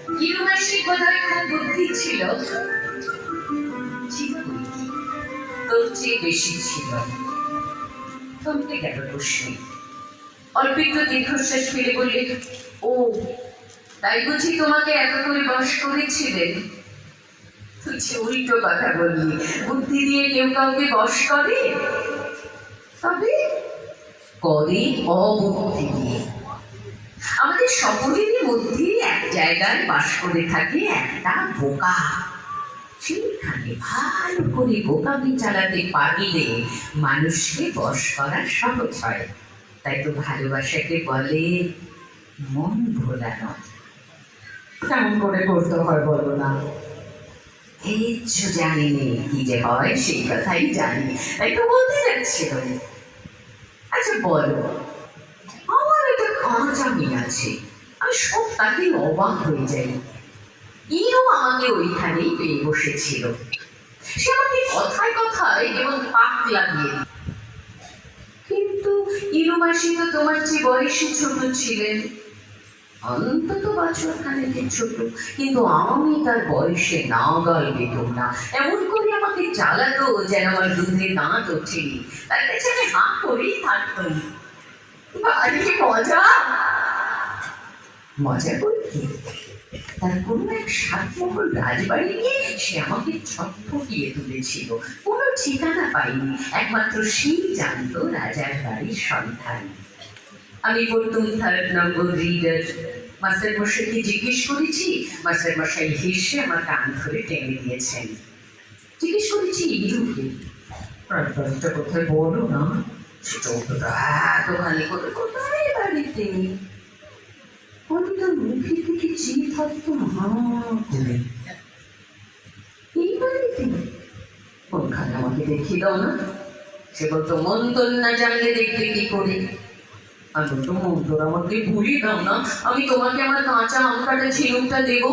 ইউমাসি বোধহয় খুব বুদ্ধি ছিল, তোর চেয়ে বেশি ছিল। থমকে গেল রশ্মি। অল্প একটু দীর্ঘশ্বাস ফেলে বললে, ও তাই বুঝি তোমাকে এত করে বশ করেছিলেন? তুই যে উল্টো কথা বললি, বুদ্ধি দিয়ে কেউ কাউকে বশ করে? তবে করে অবুদ্ধি দিয়ে। আমাদের সকলেরই মধ্যে এক জায়গায় বাস করে থাকে একটা বোকা। সেখানে ভালো করে বোকামি চালাতে পারলে মানুষকে বশ করা সহজ হয়। তাই তো ভালোবাসাকে বলে মন ভোলানো। কেমন করে করতে হয় বলো না? কিচ্ছু জানিনি, কি যে হয় সেই কথাই জানি, তাই তো বলতে যাচ্ছিলাম। আচ্ছা বলো, আমার একটা কাঁচা মেয়ে আছে, আমি সব তাকে অবাক হয়ে যাই। ইও আমাকে ওইখানেই পেয়ে বসেছিল। সে আমাকে কথায় কথায় কেমন পাক লাগিয়ে দিত। কিন্তু ইরুমাসি তো তোমার চেয়ে বয়সে ছোট ছিলেন, অন্তত বছর খানেকের ছোট, কিন্তু আমি তার বয়সে নাগাল পেতাম না। এমন করে আমাকে জ্বালাতো যেন আমার দুধে দাঁত ওঠেনি। তার কাছে আমি হাঁ করেই থাকতাম। ভারী মজা। মজা করতে তার কোনো এক সাতমহল রাজবাড়ি নিয়ে সে আমাকে ছটফটিয়ে তুলেছিল। কোনো ঠিকানা পাইনি, একমাত্র সেই জানতো রাজার বাড়ির সন্ধান। আমি পড়তুম 3 নম্বর রিডার। মাস্টার মশাইকে জিজ্ঞেস করেছি, মাস্টার মশাই হেসে আমার কান ধরে টেনে দিয়েছেন। জিজ্ঞেস করেছি ইরুকে, রাজবাড়িটা কোথায় বলো না? সেটা অতটা এতখানি করে কোথায় বাড়িতে? আমি তার মুখের দিকে চেয়ে থাকতাম হা করে। এই বাড়িতে? কোনখানে আমাকে দেখিয়ে দাও না। সে বলতো মন্তর না জানলে দেখবে কি করে? আমি বলতো মন্তর আমাকে ভুলিয়ে দাও না, আমি তোমাকে আমার কাঁচা আম কাটা ঝিনুকটা দেবো।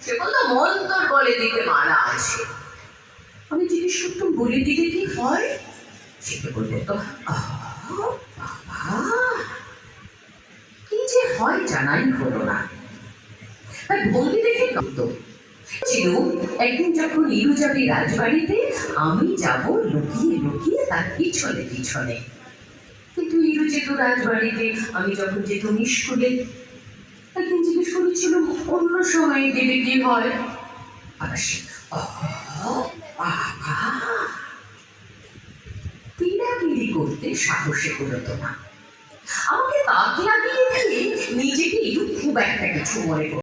সে বলতো মন্তর বলে দিতে মানা আছে। আমি জিজ্ঞেস করতাম বলে দিতে কি হয়? সেটা বলতো বাবা, কি যে হয় জানাই হলো না। তার ভঙ্গি দেখে কাঁদতো। ছিল একদিন যখন ইরু যাবে রাজবাড়িতে, আমি যাব লুকিয়ে লুকিয়ে তার পিছনে পিছনে। কিন্তু ইরু যেত রাজবাড়িতে, আমি যখন যেতাম স্কুলে। একদিন জিজ্ঞেস করেছিল অন্য সময় দিদি কি হয়। আবার সে বাবা, পিড়াপিড়ি করতে সাহসে করতো না। আমাকে তাক লাগিয়ে দিয়ে নিজেকে ইরু খুব একটা কিছু মনে করতো।